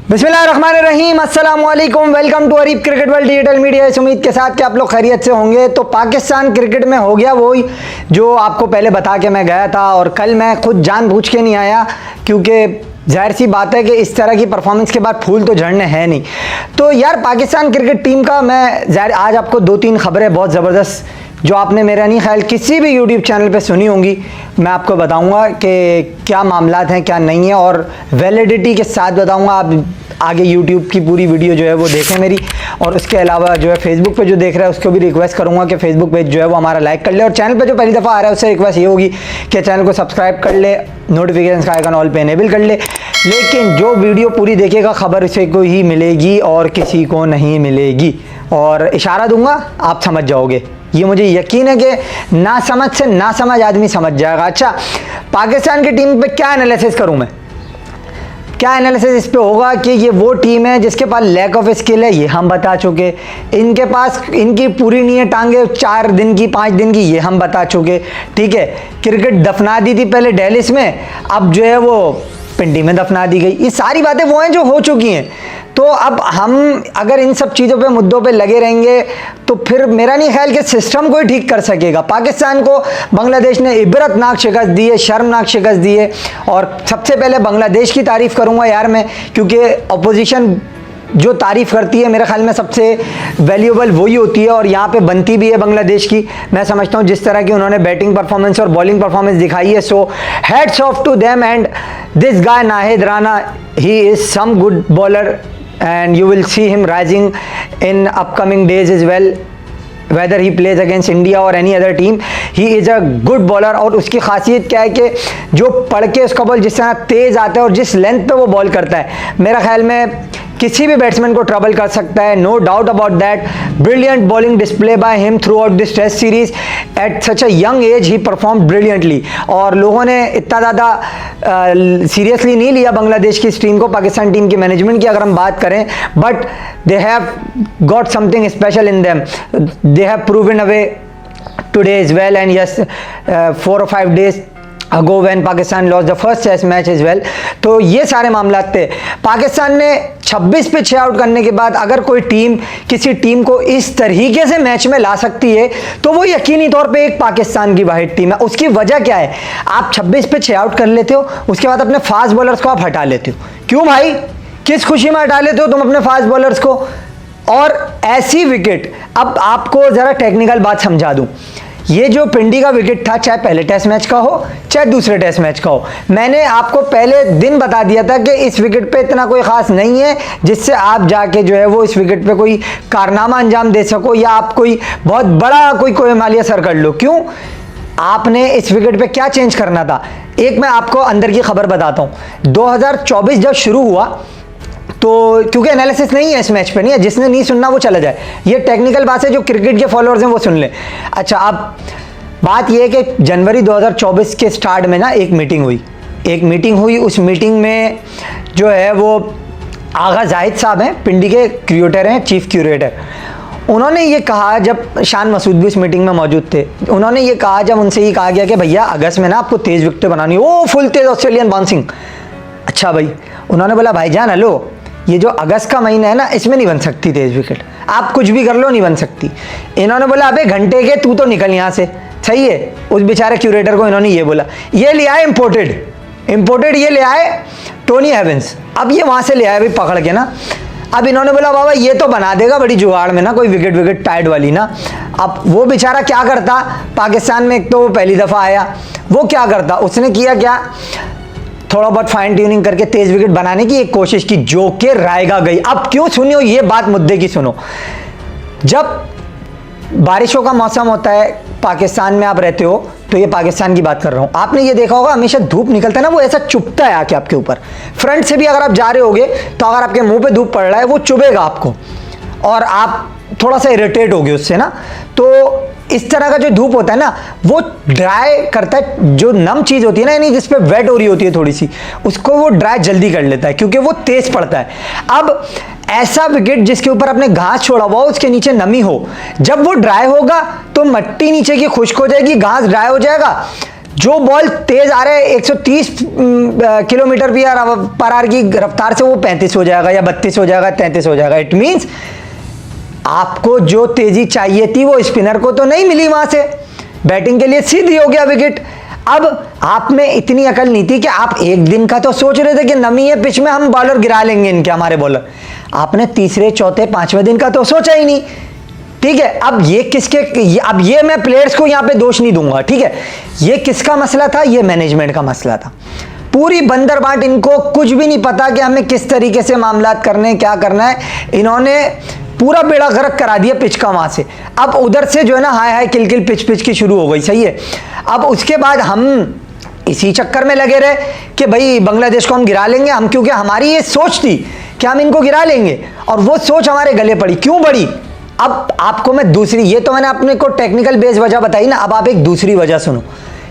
बिस्मिल्लाहिर्रहमानिर्रहीम, अस्सलाम वालेकुम। Welcome to Areeb cricket world digital media. इस उम्मीद के साथ कि आप लोग खैरियत से होंगे। तो पाकिस्तान क्रिकेट में हो गया वही जो आपको पहले बता के मैं गया था, और कल मैं खुद जानबूझ के नहीं आया क्योंकि जाहिर सी बात है कि इस तरह की परफॉर्मेंस के बाद फूल तो झड़ने हैं नहीं। तो यार पाकिस्तान क्रिकेट टीम का मैं जाहिर आज आपको दो तीन खबरें बहुत ज़बरदस्त जो आपने मेरा नहीं ख्याल किसी भी यूट्यूब चैनल पे सुनी होंगी, मैं आपको बताऊंगा कि क्या मामलात हैं क्या नहीं है, और वैलिडिटी के साथ बताऊंगा। आप आगे यूट्यूब की पूरी वीडियो जो है वो देखें मेरी, और उसके अलावा जो है फेसबुक पे जो देख रहा है उसको भी रिक्वेस्ट करूंगा कि फेसबुक पेज जो है वो हमारा लाइक कर ले, और चैनल पे जो पहली दफ़ा आ रहा है उससे रिक्वेस्ट ये होगी कि चैनल को सब्सक्राइब कर ले, नोटिफिकेशन का आइकन ऑल पे इनेबल कर ले। लेकिन जो वीडियो पूरी देखेगा खबर उसे को ही मिलेगी और किसी को नहीं मिलेगी, और इशारा दूंगा आप समझ जाओगे, ये मुझे यकीन है कि ना समझ से ना समझ आदमी समझ जाएगा। अच्छा, पाकिस्तान की टीम पे क्या एनालिसिस करूं मैं, क्या एनालिसिस इस पे होगा कि ये वो टीम है जिसके पास लैक ऑफ स्किल है, ये हम बता चुके। इनके पास इनकी पूरी नहीं है टांगे 4 दिन की 5 दिन की, ये हम बता चुके। ठीक है, क्रिकेट दफना दी थी पहले डेलिस में, अब जो है वो पिंडी में दफना दी गई। ये सारी बातें वो हैं जो हो चुकी हैं। तो अब हम अगर इन सब चीज़ों पे मुद्दों पे लगे रहेंगे तो फिर मेरा नहीं ख्याल कि सिस्टम को ही ठीक कर सकेगा। पाकिस्तान को बांग्लादेश ने इबरतनाक शिकस्त दी है, शर्मनाक शिकस्त दी है। और सबसे पहले बांग्लादेश की तारीफ़ करूँगा यार मैं, क्योंकि अपोजिशन जो तारीफ़ करती है मेरे ख्याल में सबसे वैल्यूएबल वही होती है, और यहाँ पे बनती भी है बांग्लादेश की। मैं समझता हूँ जिस तरह की उन्होंने बैटिंग परफॉर्मेंस और बॉलिंग परफॉर्मेंस दिखाई है, so hats off to them. And this guy Nahid Rana, he is some good bowler and you will see him rising in upcoming days as well, whether he plays against India or any other team, he is a good bowler। और उसकी खासियत क्या है कि जो पढ़ के उसका बॉल जिस तरह तेज़ आता है और जिस लेंथ पे वो बॉल करता है, मेरा ख्याल में किसी भी बैट्समैन को ट्रबल कर सकता है, no doubt about that. Brilliant bowling display by him throughout this test series at such a young age, he perform brilliantly. और लोगों ने इतना ज़्यादा सीरियसली नहीं लिया बांग्लादेश की इस टीम को, पाकिस्तान टीम की मैनेजमेंट की अगर हम बात करें, but they have got something special in them, they have proven away today as well. And yes, 4 or 5 days ago when Pakistan lost the first test match as well। तो ये सारे मामला थे। पाकिस्तान ने 26 पे 6 आउट करने के बाद अगर कोई टीम किसी टीम को इस तरीके से मैच में ला सकती है तो वो यकीनी तौर पे एक पाकिस्तान की वाहिद टीम है। उसकी वजह क्या है, आप 26 पे 6 आउट कर लेते हो, उसके बाद अपने फास्ट बॉलर्स को आप हटा लेते हो। क्यों भाई, किस खुशी में हटा लेते हो तुम अपने फास्ट बॉलर्स को? और ऐसी विकेट, अब आपको ज़रा टेक्निकल बात समझा दूँ। ये जो पिंडी का विकेट था, चाहे पहले टेस्ट मैच का हो चाहे दूसरे टेस्ट मैच का हो, मैंने आपको पहले दिन बता दिया था कि इस विकेट पे इतना कोई ख़ास नहीं है जिससे आप जाके जो है वो इस विकेट पे कोई कारनामा अंजाम दे सको, या आप कोई बहुत बड़ा कोई मालिया सर कर लो। क्यों, आपने इस विकेट पे क्या चेंज करना था? एक मैं आपको अंदर की खबर बताता हूँ। 2024 जब शुरू हुआ तो, क्योंकि एनालिसिस नहीं है इस मैच पे, नहीं है, जिसने नहीं सुनना वो चला जाए, ये टेक्निकल बात है, जो क्रिकेट के फॉलोअर्स हैं वो सुन लें। अच्छा, अब बात ये है कि जनवरी 2024 के स्टार्ट में ना एक मीटिंग हुई। उस मीटिंग में जो है वो आगा जाहिद साहब हैं, पिंडी के क्यूरेटर हैं, चीफ क्यूरेटर। उन्होंने ये कहा, जब शान मसूद भी इस मीटिंग में मौजूद थे, उन्होंने ये कहा, जब उनसे ये कहा गया कि भैया अगस्त में ना आपको तेज़ विकेटें बनानी है, वो फुल तेज़ ऑस्ट्रेलियन बाउंसिंग। अच्छा भाई, उन्होंने बोला भाईजान हेलो, ये जो अगस्त का महीना है ना, इसमें नहीं बन सकती तेज विकेट, आप कुछ भी कर लो नहीं बन सकती। इन्होंने बोला अबे घंटे के तू तो निकल यहाँ से, सही है। उस बेचारे क्यूरेटर को इन्होंने ये बोला, ये ले आए इम्पोर्टेड ये ले आए टोनी हेवेंस। अब ये वहाँ से ले आए भाई पकड़ के ना। अब इन्होंने बोला बाबा ये तो बना देगा बड़ी जुगाड़ में ना, कोई विकेट पैड वाली ना। अब वो बेचारा क्या करता, पाकिस्तान में एक तो वो पहली दफ़ा आया, वो क्या करता, उसने किया क्या, थोड़ा बहुत फाइन ट्यूनिंग करके तेज विकेट बनाने की एक कोशिश की, जो कि रायगा गई। अब क्यों सुनियो ये बात, मुद्दे की सुनो। जब बारिशों का मौसम होता है, पाकिस्तान में आप रहते हो, तो ये पाकिस्तान की बात कर रहा हूँ, आपने ये देखा होगा हमेशा धूप निकलता है ना, वो ऐसा चुभता है आके आपके ऊपर। फ्रंट से भी अगर आप जा रहे होगे तो अगर आपके मुंह पे धूप पड़ रहा है वो चुभेगा आपको, और आप थोड़ा सा इरिटेट होगे उससे ना। तो इस तरह का जो धूप होता है ना, वो ड्राई करता है, जो नम चीज़ होती है ना, यानी जिस पे वेट हो रही होती है थोड़ी सी, उसको वो ड्राई जल्दी कर लेता है क्योंकि वो तेज़ पड़ता है। अब ऐसा विकेट जिसके ऊपर आपने घास छोड़ा हुआ हो, उसके नीचे नमी हो, जब वो ड्राई होगा तो मट्टी नीचे की खुश्क हो जाएगी, घास ड्राई हो जाएगा, जो बॉल तेज आ रहा है 130 किलोमीटर पर आवर की रफ्तार से, वो 35 हो जाएगा या 32 हो जाएगा, 33 हो जाएगा। इट मींस आपको जो तेजी चाहिए थी वो स्पिनर को तो नहीं मिली, वहां से बैटिंग के लिए सीधी हो गया विकेट। अब आप में इतनी अकल नहीं थी कि आप एक दिन का तो सोच रहे थे कि नमी है पिच में, हम बॉलर गिरा लेंगे इनके, हमारे बॉलर। आपने तीसरे चौथे पांचवें दिन का तो सोचा ही नहीं। ठीक है, अब ये किसके, अब ये मैं प्लेयर्स को यहां पे दोष नहीं दूंगा, ठीक है। ये किसका मसला था? ये मैनेजमेंट का मसला था। पूरी बंदरबाट, इनको कुछ भी नहीं पता कि हमें किस तरीके से मामलात करने, क्या करना है। इन्होंने पूरा बेड़ा गर्क करा दिया पिच का वहां से। अब उधर से जो है ना हाय हाय किल किल पिच की शुरू हो गई, सही है। अब उसके बाद हम इसी चक्कर में लगे रहे कि भाई बांग्लादेश को हम गिरा लेंगे हम, क्योंकि हमारी ये सोच थी कि हम इनको गिरा लेंगे, और वो सोच हमारे गले पड़ी। क्यों पड़ी? अब आपको मैं दूसरी, ये तो मैंने अपने को टेक्निकल बेस वजह बताई ना, अब आप एक दूसरी वजह सुनो।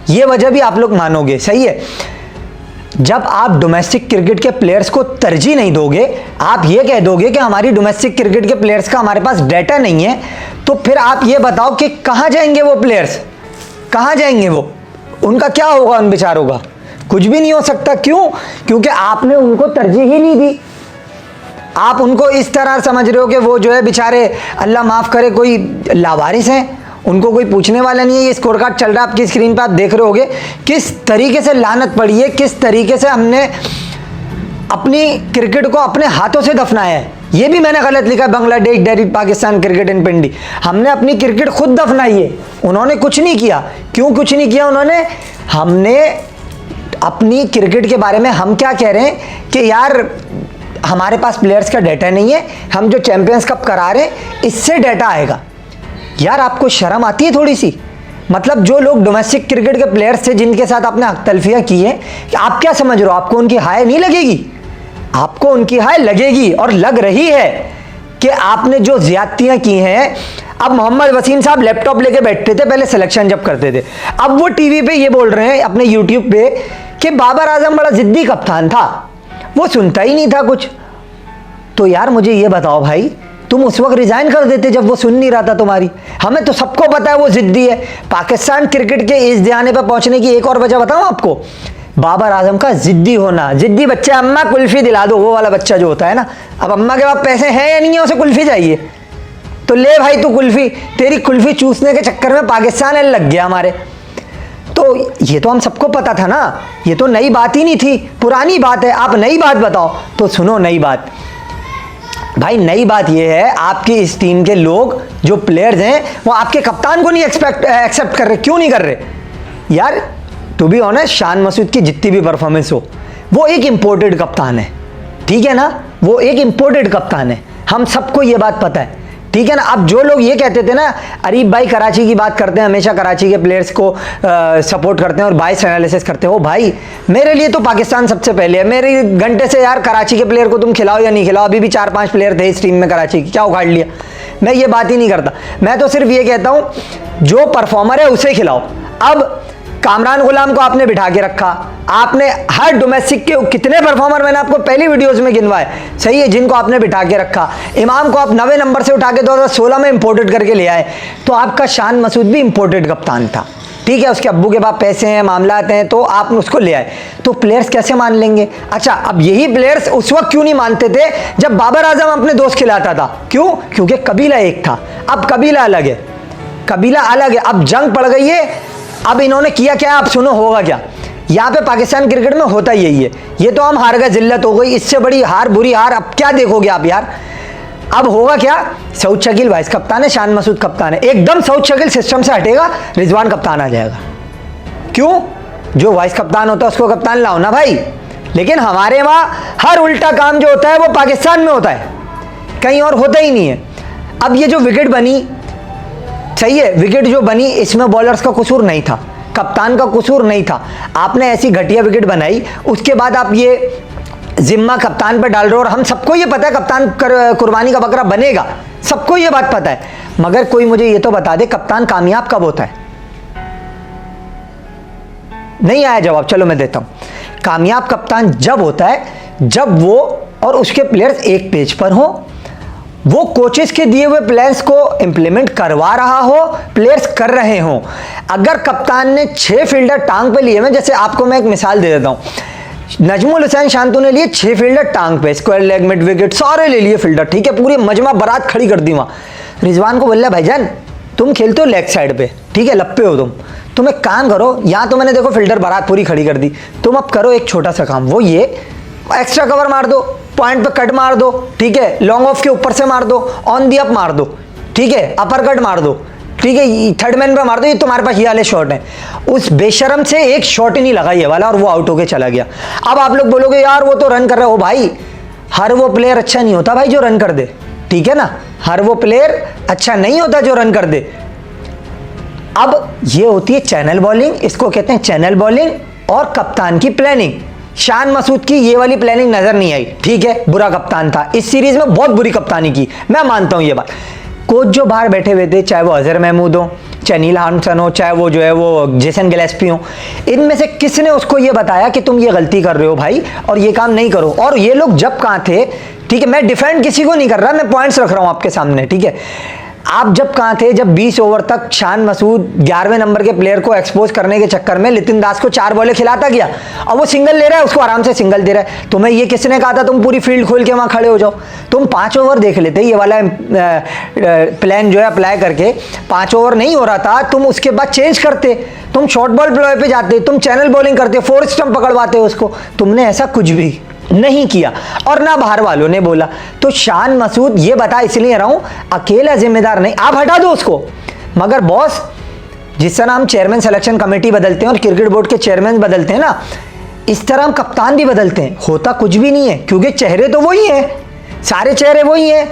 ये वजह भी आप लोग मानोगे, सही है। जब आप डोमेस्टिक क्रिकेट के प्लेयर्स को तरजीह नहीं दोगे, आप ये कह दोगे कि हमारी डोमेस्टिक क्रिकेट के प्लेयर्स का हमारे पास डाटा नहीं है, तो फिर आप ये बताओ कि कहां जाएंगे वो प्लेयर्स, कहां जाएंगे वो, उनका क्या होगा उन बेचारों का? कुछ भी नहीं हो सकता। क्यों? क्योंकि आपने उनको तरजीह ही नहीं दी। आप उनको इस तरह समझ रहे हो कि वो जो है बेचारे, अल्लाह माफ करे, कोई लावारिस हैं, उनको कोई पूछने वाला नहीं है। ये स्कोर कार्ड चल रहा है आपकी स्क्रीन पे, आप देख रहे होगे किस तरीके से लानत पड़ी है, किस तरीके से हमने अपनी क्रिकेट को अपने हाथों से दफनाया है। ये भी मैंने गलत लिखा, बांग्लादेश डेरिड पाकिस्तान क्रिकेट इन पिंडी। हमने अपनी क्रिकेट खुद दफनाई है, उन्होंने कुछ नहीं किया। क्यों कुछ नहीं किया उन्होंने? हमने अपनी क्रिकेट के बारे में हम क्या कह रहे हैं कि यार हमारे पास प्लेयर्स का डाटा नहीं है, हम जो चैंपियंस कप करा रहे हैं इससे डाटा आएगा। यार आपको शर्म आती है थोड़ी सी? मतलब जो लोग डोमेस्टिक क्रिकेट के प्लेयर्स थे जिनके साथ आपने हकतलफियां की है, कि आप क्या समझ रहे हो आपको उनकी हाय नहीं लगेगी? आपको उनकी हाय लगेगी, और लग रही है कि आपने जो ज्यादतियां की हैं। अब मोहम्मद वसीम साहब लैपटॉप लेके बैठते थे पहले सिलेक्शन जब करते थे, अब वो टीवी पे ये बोल रहे हैं अपने यूट्यूब पे कि बाबर आजम बड़ा जिद्दी कप्तान था, वो सुनता ही नहीं था कुछ। तो यार मुझे ये बताओ भाई, तुम उस वक्त रिजाइन कर देते जब वो सुन नहीं रहा था तुम्हारी। हमें तो सबको पता है वो जिद्दी है। पाकिस्तान क्रिकेट के इस दीवाने पर पहुंचने की एक और वजह बताऊं आपको, बाबर आजम का जिद्दी होना। जिद्दी बच्चा, अम्मा कुल्फी दिला दो, वो वाला बच्चा जो होता है ना। अब अम्मा के पास पैसे हैं या नहीं है, उसे कुल्फी चाहिए, तो ले भाई तू कुल्फी। तेरी कुल्फी चूसने के चक्कर में पाकिस्तान लग गया हमारे। तो ये तो हम सबको पता था ना, ये तो नई बात ही नहीं थी, पुरानी बात है। आप नई बात बताओ तो सुनो नई बात। भाई नई बात यह है, आपकी इस टीम के लोग जो प्लेयर्स हैं वो आपके कप्तान को नहीं एक्सेप्ट कर रहे। क्यों नहीं कर रहे? यार to be honest, Shan Masood की जितनी भी परफॉर्मेंस हो, वो एक इंपोर्टेड कप्तान है, ठीक है ना। वो एक इंपोर्टेड कप्तान है, हम सबको ये बात पता है, ठीक है ना। अब जो लोग ये कहते थे ना, अरीब भाई कराची की बात करते हैं, हमेशा कराची के प्लेयर्स को सपोर्ट करते हैं और बाइस एनालिसिस करते हैं। वो भाई मेरे लिए तो पाकिस्तान सबसे पहले है। मेरे घंटे से यार कराची के प्लेयर को तुम खिलाओ या नहीं खिलाओ, अभी भी 4-5 प्लेयर थे इस टीम में कराची की, क्या उखाड़ लिया? मैं ये बात ही नहीं करता। मैं तो सिर्फ ये कहता हूं जो परफॉर्मर है उसे खिलाओ। अब कामरान गुलाम को आपने बिठा के रखा, आपने हर डोमेस्टिक के कितने परफॉर्मर मैंने आपको पहली वीडियोस में गिनवाए, सही है, जिनको आपने बिठा के रखा। इमाम को आप 90 नंबर से उठा के 2016 में इंपोर्टेड करके ले आए। तो आपका शान मसूद भी इंपोर्टेड कप्तान था, ठीक है। उसके अब्बू के पास पैसे हैं, मामलात हैं, तो आप उसको ले आए। तो प्लेयर्स कैसे मान लेंगे? अच्छा, अब यही प्लेयर्स उस वक्त क्यों नहीं मानते थे जब बाबर आजम अपने दोस्त खिलाता था? क्यों? क्योंकि कबीला एक था, अब कबीला अलग है, कबीला अलग है। अब जंग पड़ गई है। अब इन्होंने किया क्या? आप सुनो होगा क्या। यहाँ पे पाकिस्तान क्रिकेट में होता यही है। ये तो हम हार गए, जिल्लत हो गई, इससे बड़ी हार, बुरी हार अब क्या देखोगे आप यार। अब होगा क्या? सऊद शकील वाइस कप्तान है, शान मसूद कप्तान है। एकदम सऊद शकील सिस्टम से हटेगा, रिजवान कप्तान आ जाएगा। क्यों? जो वाइस कप्तान होता है उसको कप्तान लाओ ना भाई। लेकिन हमारे वहां हर उल्टा काम जो होता है वो पाकिस्तान में होता है, कहीं और होता ही नहीं है। अब ये जो विकेट बनी, सही है, विकेट जो बनी इसमें बॉलर्स का कसूर नहीं था, कप्तान का कसूर नहीं था। आपने ऐसी घटिया विकेट बनाई, उसके बाद आप ये जिम्मा कप्तान पर डाल रहे हो। और हम सबको ये पता है कप्तान कुर्बानी का बकरा बनेगा, सबको ये बात पता है। मगर कोई मुझे ये तो बता दे, कप्तान कामयाब कब होता है? नहीं आया जवाब, चलो मैं देता हूं। कामयाब कप्तान जब होता है जब वो और उसके प्लेयर्स एक पेज पर हो, वो कोचेस के दिए हुए प्लान्स को इंप्लीमेंट करवा रहा हो, प्लेयर्स कर रहे हो। अगर कप्तान ने 6 फील्डर टांग पे लिए, मैं जैसे आपको मैं एक मिसाल दे देता हूं, नजमुल हुसैन शांतु ने लिए 6 फील्डर टांग पे, स्क्वायर लेग, मिड विकेट, सारे ले लिए फील्डर, ठीक है, पूरी मजमा बारात खड़ी कर दी वहां। रिजवान को बोल रहा भाईजान तुम खेलते हो लेग साइड पे, ठीक है, लप्पे हो तुम एक काम करो, यहां तो मैंने देखो फिल्डर बारात पूरी खड़ी कर दी, तुम अब करो एक छोटा सा काम, वो ये एक्स्ट्रा कवर मार दो, पॉइंट पे कट मार दो, ठीक है, लॉन्ग ऑफ के ऊपर से मार दो, ऑन दी अप मार दो, ठीक है, अपर कट मार दो, ठीक है, थर्ड मैन पे मार दो, ये तुम्हारे पास ये वाले शॉट हैं। उस बेशरम से एक शॉट ही नहीं लगा ये वाला और वो आउट होके चला गया। अब आप लोग बोलोगे यार वो तो रन कर रहा है, ओ भाई हर वो प्लेयर अच्छा नहीं होता भाई जो रन कर दे, ठीक है ना, हर वो प्लेयर अच्छा नहीं होता जो रन कर दे। अब ये होती है चैनल बॉलिंग, इसको कहते हैं चैनल बॉलिंग और कप्तान की प्लानिंग। शान मसूद की ये वाली प्लानिंग नजर नहीं आई, ठीक है, बुरा कप्तान था, इस सीरीज में बहुत बुरी कप्तानी की, मैं मानता हूं ये बात। कोच जो बाहर बैठे हुए थे, चाहे वो अजहर महमूद हो, चाहे नील हैम्सन हो, चाहे वो जो है वो जेसन गिलेस्पी हो, इनमें से किसने उसको ये बताया कि तुम ये गलती कर रहे हो भाई और ये काम नहीं करो? और ये लोग जब कहाँ थे, ठीक है, मैं डिफेंड किसी को नहीं कर रहा, मैं पॉइंट्स रख रहा हूं आपके सामने, ठीक है, आप जब कहाँ थे जब 20 ओवर तक शान मसूद 11वें नंबर के प्लेयर को एक्सपोज करने के चक्कर में लितिन दास को 4 बॉलें खिलाता गया और वो सिंगल ले रहा है, उसको आराम से सिंगल दे रहा है। तुम्हें ये किसने कहा था तुम पूरी फील्ड खोल के वहां खड़े हो जाओ? तुम 5 ओवर देख लेते, ये वाला प्लान जो है अप्लाई करके 5 ओवर नहीं हो रहा था, तुम उसके बाद चेंज करते, तुम शॉर्ट बॉल प्ले पे जाते, तुम चैनल बॉलिंग करते, 4 स्टंप पकड़वाते उसको। तुमने ऐसा कुछ भी नहीं किया और ना बाहर वालों ने बोला। तो शान मसूद ये बता इसलिए रहा हूं, अकेला जिम्मेदार नहीं, आप हटा दो उसको, मगर बॉस जिस तरह हम चेयरमैन सिलेक्शन कमेटी बदलते हैं और क्रिकेट बोर्ड के चेयरमैन बदलते हैं ना, इस तरह हम कप्तान भी बदलते हैं, होता कुछ भी नहीं है, क्योंकि चेहरे तो वही हैं, सारे चेहरे वही हैं,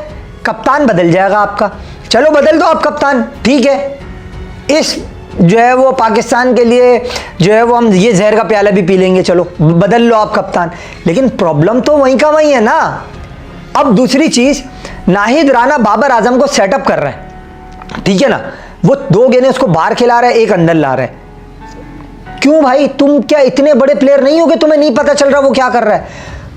कप्तान बदल जाएगा आपका। चलो बदल दो आप कप्तान, ठीक है, इस जो है वो पाकिस्तान के लिए जो है वो हम ये जहर का प्याला भी पी लेंगे, चलो बदल लो आप कप्तान, लेकिन प्रॉब्लम तो वहीं का वहीं है ना। अब दूसरी चीज, नाहिद राणा बाबर आजम को सेटअप कर रहा है, ठीक है ना, वो 2 गेंदें उसको बाहर खिला रहा है, 1 अंदर ला रहा है। क्यों भाई, तुम क्या इतने बड़े प्लेयर नहीं हो कि तुम्हें नहीं पता चल रहा वो क्या कर रहा है?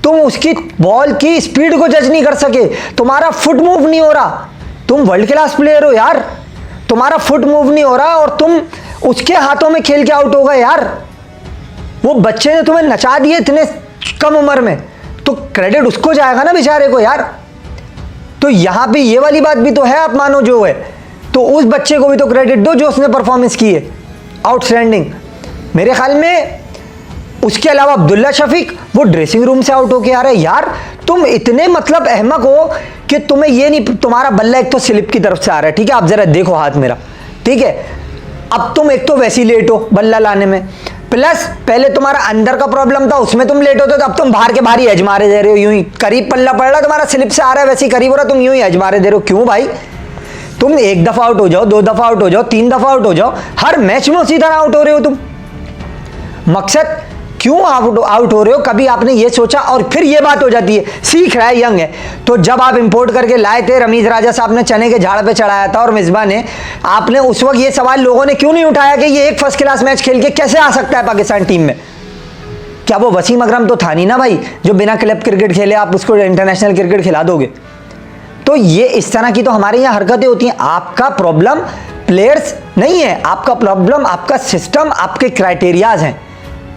तुम उसकी बॉल की स्पीड को जज नहीं कर सके, तुम्हारा फुट मूव नहीं हो रहा, तुम वर्ल्ड क्लास प्लेयर हो यार, तुम्हारा फुट मूव नहीं हो रहा और तुम उसके हाथों में खेल के आउट हो गए यार। वो बच्चे ने तुम्हें नचा दिए इतने कम उम्र में, तो क्रेडिट उसको जाएगा ना बेचारे को यार। तो यहां भी ये वाली बात भी तो है, आप मानो जो है, तो उस बच्चे को भी तो क्रेडिट दो जो उसने परफॉर्मेंस की है आउटस्टैंडिंग। मेरे ख्याल में उसके अलावा अब्दुल्ला शफीक वो ड्रेसिंग रूम से आउट होके आ रहे हैं यार। तुम इतने मतलब अहमक हो कि तुम्हें ये नहीं, तुम्हारा बल्ला एक तो स्लिप की तरफ से आ रहा है, ठीक है, आप जरा देखो हाथ मेरा, ठीक है, अब तुम एक तो वैसे ही लेट हो बल्ला लाने में, प्लस पहले तुम्हारा अंदर का प्रॉब्लम था उसमें तुम लेट होते, तो अब तुम बाहर के बाहर ही एज मारे दे रहे हो, यूं ही करीब पल्ला पड़ रहा, तुम्हारा स्लिप से आ रहा है वैसे ही करीब हो रहा, तुम यूं ही एज मारे दे रहे हो। क्यों भाई, तुम 1 दफा आउट हो जाओ, 2 दफा आउट हो जाओ, 3 दफा आउट हो जाओ, हर मैच में उसी तरह आउट हो रहे हो तुम। मकसद क्यों आउट हो रहे हो, कभी आपने ये सोचा? और फिर ये बात हो जाती है, सीख रहा है, यंग है, तो जब आप इंपोर्ट करके लाए थे, रमीज राजा साहब ने चने के झाड़ पे चढ़ाया था और मिसबा ने, आपने उस वक्त ये सवाल लोगों ने क्यों नहीं उठाया कि ये एक फर्स्ट क्लास मैच खेल के कैसे आ सकता है पाकिस्तान टीम में? क्या वो वसीम अकरम तो था नहीं ना भाई, जो बिना क्लब क्रिकेट खेले आप उसको इंटरनेशनल क्रिकेट खिला दोगे? तो ये इस तरह की तो हमारे यहाँ हरकतें होती हैं। आपका प्रॉब्लम प्लेयर्स नहीं है, आपका प्रॉब्लम आपका सिस्टम, आपके क्राइटेरियाज हैं,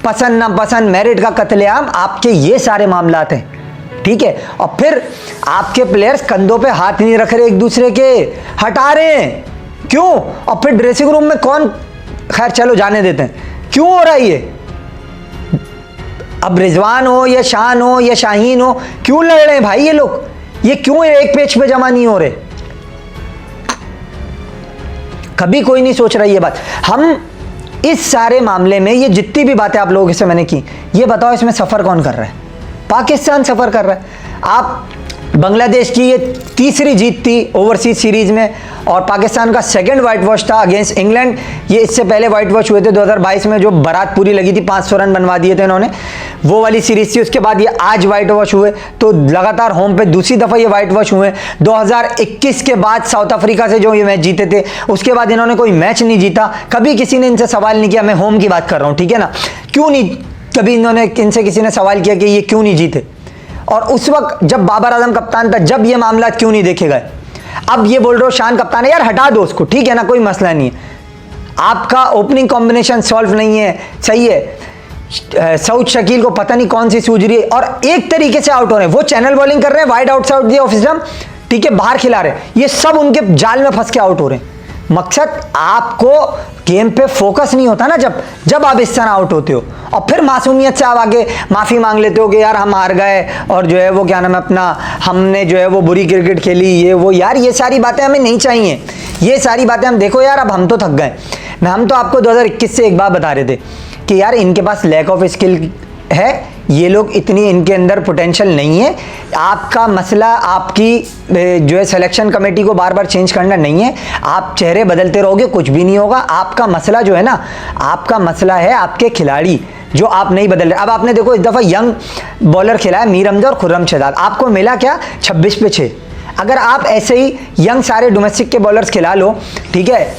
पसंद ना पसंद, मेरिट का कत्लेआम, आपके ये सारे मामलात हैं, ठीक है। और फिर आपके प्लेयर्स कंधों पे हाथ नहीं रख रहे एक दूसरे के, हटा रहे हैं, क्यों? और फिर ड्रेसिंग रूम में कौन, खैर चलो जाने देते हैं, क्यों हो रहा है ये? अब रिजवान हो या शान हो या शाहीन हो, क्यों लड़ रहे हैं भाई ये लोग? ये क्यों एक पेज पे जमा नहीं हो रहे? कभी कोई नहीं सोच रहा ये बात। हम इस सारे मामले में ये जितनी भी बातें आप लोगों से मैंने की, ये बताओ इसमें सफर कौन कर रहा है? पाकिस्तान सफर कर रहा है। आप बांग्लादेश की ये 3री जीत थी ओवरसीज सीरीज में और पाकिस्तान का 2nd व्हाइट वॉश था अगेंस्ट इंग्लैंड। ये इससे पहले व्हाइट वॉश हुए थे 2022 में, जो बारात पूरी लगी थी, 500 रन बनवा दिए थे इन्होंने, वो वाली सीरीज थी। उसके बाद ये आज व्हाइट वॉश हुए, तो लगातार होम पे दूसरी दफा ये व्हाइट वॉश हुए। 2021 के बाद साउथ अफ्रीका से जो ये मैच जीते थे, उसके बाद इन्होंने कोई मैच नहीं जीता। कभी किसी ने इनसे सवाल नहीं किया, मैं होम की बात कर रहा हूं, ठीक है ना, क्यों नहीं, कभी इन्होंने इनसे किसी ने सवाल किया कि ये क्यों नहीं जीते? और उस वक्त जब बाबर आजम कप्तान था, जब ये मामला क्यों नहीं देखे गए? अब ये बोल रहे हो शान कप्तान है, यार हटा दो उसको, ठीक है ना, कोई मसला नहीं है। आपका ओपनिंग कॉम्बिनेशन सॉल्व नहीं है, सही है। सऊद शकील को पता नहीं कौन सी सूझ रही है और एक तरीके से आउट हो रहे हैं। वो चैनल बॉलिंग कर रहे हैं, wide outside the off stump, ठीक है, बाहर खिला रहे हैं, ये सब उनके जाल में फंस के आउट हो रहे हैं। मकसद आपको गेम पे फोकस नहीं होता ना जब आप इस तरह आउट होते हो, और फिर मासूमियत से आप आगे माफी मांग लेते हो कि यार हम हार गए और जो है वो क्या नाम है अपना, हमने जो है वो बुरी क्रिकेट खेली, ये वो। यार ये सारी बातें हमें नहीं चाहिए, ये सारी बातें हम देखो यार, अब हम तो थक गए। हम तो आपको 2021 से एक बात बता रहे थे कि यार इनके पास लैक ऑफ स्किल है, ये लोग इतनी, इनके अंदर पोटेंशियल नहीं है। आपका मसला आपकी जो है सिलेक्शन कमेटी को बार बार चेंज करना नहीं है, आप चेहरे बदलते रहोगे कुछ भी नहीं होगा। आपका मसला जो है ना, आपका मसला है आपके खिलाड़ी जो आप नहीं बदल रहे। अब आपने देखो इस दफ़ा यंग बॉलर खिलाया मीर हमजा और खुर्रम शहजाद, आपको मिला क्या? 26 पे 6। अगर आप ऐसे ही यंग सारे डोमेस्टिक के बॉलर्स खिला लो, ठीक है,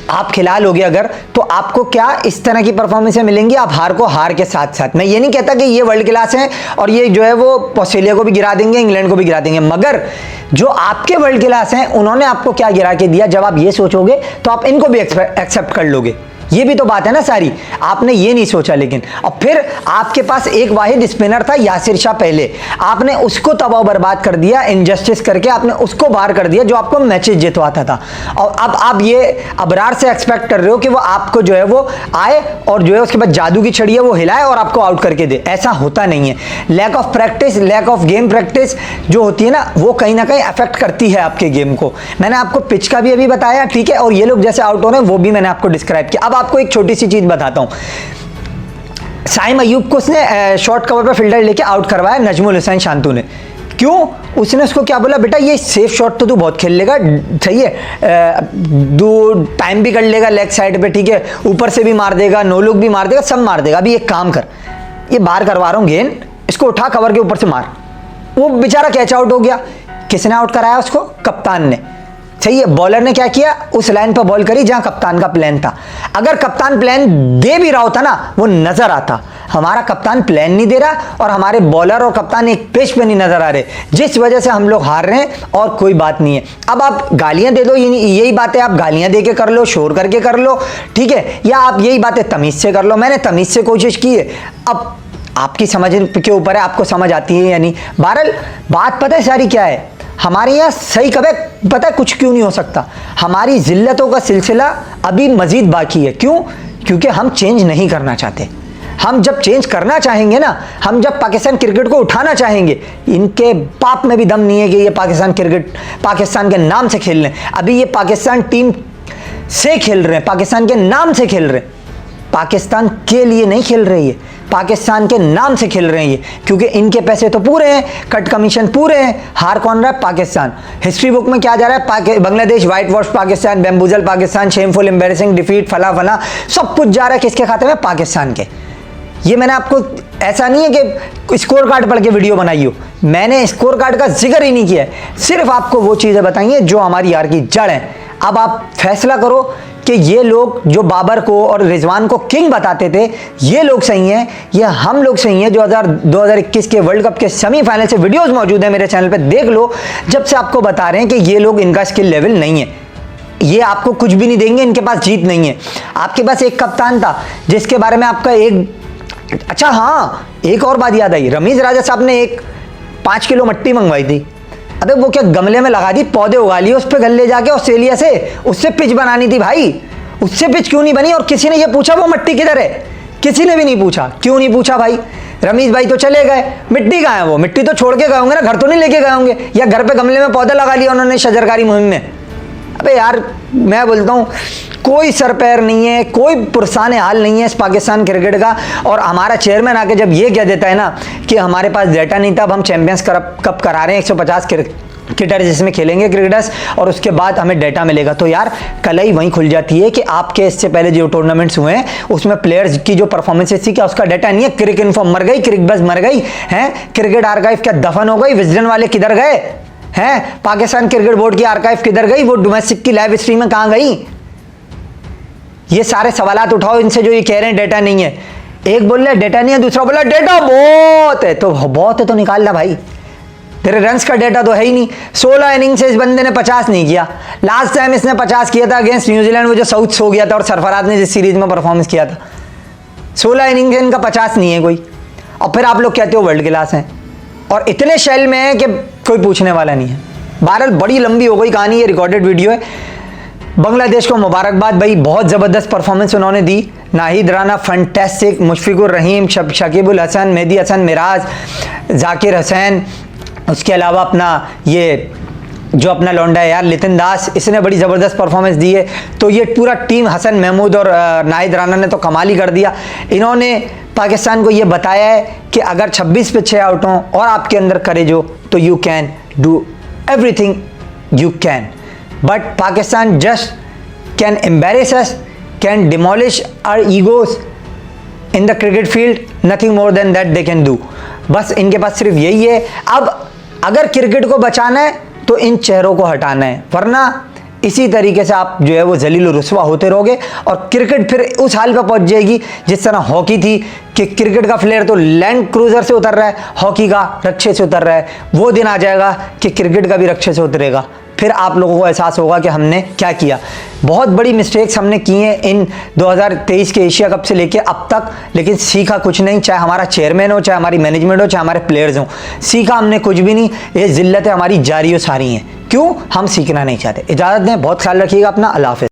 आप खिला लोगे अगर, तो आपको क्या इस तरह की परफॉर्मेंसें मिलेंगी? आप हार को हार के साथ साथ, मैं ये नहीं कहता कि ये वर्ल्ड क्लास हैं और ये जो है वो ऑस्ट्रेलिया को भी गिरा देंगे, इंग्लैंड को भी गिरा देंगे, मगर जो आपके वर्ल्ड क्लास हैं उन्होंने आपको क्या गिरा के दिया? जब आप ये सोचोगे तो आप इनको भी एक्सेप्ट कर लोगे। ये भी तो बात है ना सारी, आपने ये नहीं सोचा। लेकिन अब फिर आपके पास एक वाहिद स्पिनर था यासिर शाह, पहले आपने उसको तबाह बर्बाद कर दिया, इनजस्टिस करके आपने उसको बाहर कर दिया जो आपको मैचेस जितवाता था। और अब आप ये अबरार से एक्सपेक्ट कर रहे हो कि वो आपको जो है वो आए और जो है उसके बाद जादू की छड़ी है वो हिलाए और आपको आउट करके दे। ऐसा होता नहीं है। Lack of practice, lack of game practice जो होती है ना, वो कहीं ना कहीं अफेक्ट करती है आपके गेम को। मैंने आपको पिच का भी अभी बताया, ठीक है, और ये लोग जैसे आउट हो रहे हैं वो भी मैंने आपको डिस्क्राइब किया। अब आपको एक छोटी सी चीज बताता हूं। साइम अयूब को उसने शॉर्ट कवर पे फील्डर लेके आउट करवाया नजमुल हुसैन शांतु ने। क्यों? उसने उसको क्या बोला, बेटा ये सेफ शॉट तो तू बहुत खेल लेगा, सही है, दो टाइम भी कर लेगा लेग साइड पे, ठीक है, ऊपर से भी मार देगा, नो लुक भी मार देगा, सब मार देगा। अभी एक काम कर, ये बाहर करवा रहा हूं गेंद, इसको उठा कवर के ऊपर से मार। वो बेचारा कैच आउट हो गया। किसने आउट कराया उसको? कप्तान ने। सही है, बॉलर ने क्या किया? उस लाइन पर बॉल करी जहां कप्तान का प्लान था। अगर कप्तान प्लान दे भी रहा होता ना, वो नजर आता। हमारा कप्तान प्लान नहीं दे रहा और हमारे बॉलर और कप्तान एक पेज पे नहीं नजर आ रहे, जिस वजह से हम लोग हार रहे हैं। और कोई बात नहीं है। अब आप गालियां दे दो, यही बातें आप गालियां दे के कर लो, शोर करके कर लो, ठीक है, या आप यही बातें तमीज से कर लो। मैंने तमीज से कोशिश की है, अब आपकी समझ के ऊपर है, आपको समझ आती है या नहीं। बहरहाल बात पता है सारी क्या है, हमारे यहाँ सही कभी पता है कुछ क्यों नहीं हो सकता। हमारी जिल्लतों का सिलसिला अभी मजीद बाकी है। क्यों? क्योंकि हम चेंज नहीं करना चाहते। हम जब चेंज करना चाहेंगे ना, हम जब पाकिस्तान क्रिकेट को उठाना चाहेंगे, इनके बाप में भी दम नहीं है कि ये पाकिस्तान क्रिकेट पाकिस्तान के नाम से खेल रहे हैं। अभी ये पाकिस्तान टीम से खेल रहे हैं, पाकिस्तान के नाम से खेल रहे हैं, पाकिस्तान के लिए नहीं खेल रही है, पाकिस्तान के नाम से खेल रहे हैं ये। क्योंकि इनके पैसे तो पूरे हैं, कट कमीशन पूरे हैं। हार कौन रहा है? पाकिस्तान। हिस्ट्री बुक में क्या जा रहा है? Bangladesh, whitewash Pakistan, bamboozle Pakistan, shameful embarrassing defeat, फला फला, सब कुछ जा रहा है किसके खाते में? पाकिस्तान के। ये मैंने आपको, ऐसा नहीं है कि स्कोर कार्ड पढ़ के वीडियो बनाई हो, मैंने स्कोर कार्ड का जिक्र ही नहीं किया है, सिर्फ आपको वो चीजें बताई हैं जो हमारी यार की जड़ है। अब आप फैसला करो कि ये लोग जो बाबर को और रिजवान को किंग बताते थे, ये लोग सही हैं या हम लोग सही हैं। जो 2021 के वर्ल्ड कप के सेमीफाइनल से वीडियोस मौजूद है मेरे चैनल पे, देख लो। जब से आपको बता रहे हैं कि ये लोग, इनका स्किल लेवल नहीं है, ये आपको कुछ भी नहीं देंगे, इनके पास जीत नहीं है। आपके पास एक कप्तान था जिसके बारे में आपका एक, अच्छा हाँ, एक और बात याद आई, रमीज राजा साहब ने एक 5 किलो मिट्टी मंगवाई थी। अबे वो क्या गमले में लगा दी, पौधे उगा लिए, उस पर गले जाके ऑस्ट्रेलिया से, उससे पिच बनानी थी भाई। उससे पिच क्यों नहीं बनी? और किसी ने ये पूछा वो मिट्टी किधर है? किसी ने भी नहीं पूछा। क्यों नहीं पूछा भाई? रमीज भाई तो चले गए, मिट्टी कहाँ है? वो मिट्टी तो छोड़ के गए होंगे ना, घर तो नहीं लेके गए होंगे, या घर पे गमले में पौधा लगा लिया उन्होंने शजरकारी मुहिम में। अबे यार मैं बोलता हूँ कोई सर पैर नहीं है, कोई पुरसान हाल नहीं है इस पाकिस्तान क्रिकेट का। और हमारा चेयरमैन आके जब ये कह देता है ना कि हमारे पास डेटा नहीं था, अब हम चैंपियंस कप करा रहे हैं 150 क्रिकेटर जिसमें खेलेंगे क्रिकेटर्स, और उसके बाद हमें डेटा मिलेगा, तो यार कलई वहीं खुल जाती है कि आपके इससे पहले जो टूर्नामेंट्स हुए हैं उसमें प्लेयर्स की जो परफॉर्मेंसेस थी, क्या उसका डेटा नहीं है? क्रिक इन्फॉर्म मर गई, क्रिक बस मर गई हैं, क्रिकेट आर्काइव क्या दफन हो गई? विजडन वाले किधर गए हैं? पाकिस्तान क्रिकेट बोर्ड की आर्काइव किधर गई? वो डोमेस्टिक की लाइव स्ट्रीम में कहां गई? ये सारे सवालात उठाओ इनसे जो ये कह रहे हैं डेटा नहीं है। एक बोल रहा डेटा नहीं है, दूसरा बोला डेटा बहुत है। तो बहुत है तो निकाल ला भाई, तेरे रन्स का डेटा तो है ही नहीं। 16 इनिंग से इस बंदे ने 50 नहीं किया। लास्ट टाइम इसने 50 किया था अगेंस्ट न्यूजीलैंड, वो जो साउथ हो गया था और सरफराज ने जिस सीरीज में परफॉर्मेंस किया था। 16 इनिंग से इनका 50 नहीं है कोई, और फिर आप लोग कहते हो वर्ल्ड क्लास है, और इतने शेल में है कि कोई पूछने वाला नहीं है। बहरहाल बड़ी लंबी हो गई कहानी, ये रिकॉर्डेड वीडियो है। बांग्लादेश को मुबारकबाद भाई, बहुत ज़बरदस्त परफॉर्मेंस उन्होंने दी। नाहिद राना फैंटेस्टिक, मुशफिकुर रहीम, शकीबुल हसन, मेहदी हसन मिराज, जाकिर हुसैन, उसके अलावा अपना ये जो अपना लौंडा है यार लितिन दास, इसने बड़ी ज़बरदस्त परफॉर्मेंस दी है। तो ये पूरा टीम, हसन महमूद और नाहिद राना ने तो कमाल ही कर दिया। इन्होंने पाकिस्तान को ये बताया है कि अगर 26 पे 6 आउट हों और आपके अंदर करेज हो तो you can do everything, you can. But Pakistan just can embarrass us, can demolish our egos in the cricket field, nothing more than that they can do. बस इनके पास सिर्फ यही है। अब अगर क्रिकेट को बचाना है तो इन चेहरों को हटाना है, वरना इसी तरीके से आप जो है वो जलील और रुस्वा होते रहोगे और क्रिकेट फिर उस हाल पे पहुंच जाएगी जिस तरह हॉकी थी कि क्रिकेट का प्लेयर तो लैंड क्रूजर से उतर रहा है, हॉकी का रक्षे से उतर रहा है। वो दिन आ जाएगा कि क्रिकेट का भी रक्षे से उतरेगा, फिर आप लोगों को एहसास होगा कि हमने क्या किया। बहुत बड़ी मिस्टेक्स हमने की हैं इन 2023 के एशिया कप से लेके अब तक, लेकिन सीखा कुछ नहीं। चाहे हमारा चेयरमैन हो, चाहे हमारी मैनेजमेंट हो, चाहे हमारे प्लेयर्स हों, सीखा हमने कुछ भी नहीं। ये जिल्लतें हमारी जारी और सारी हैं। क्यों? हम सीखना नहीं चाहते। इजाज़त दें, बहुत ख्याल रखिएगा अपना। अल्लाह हाफ़िज़।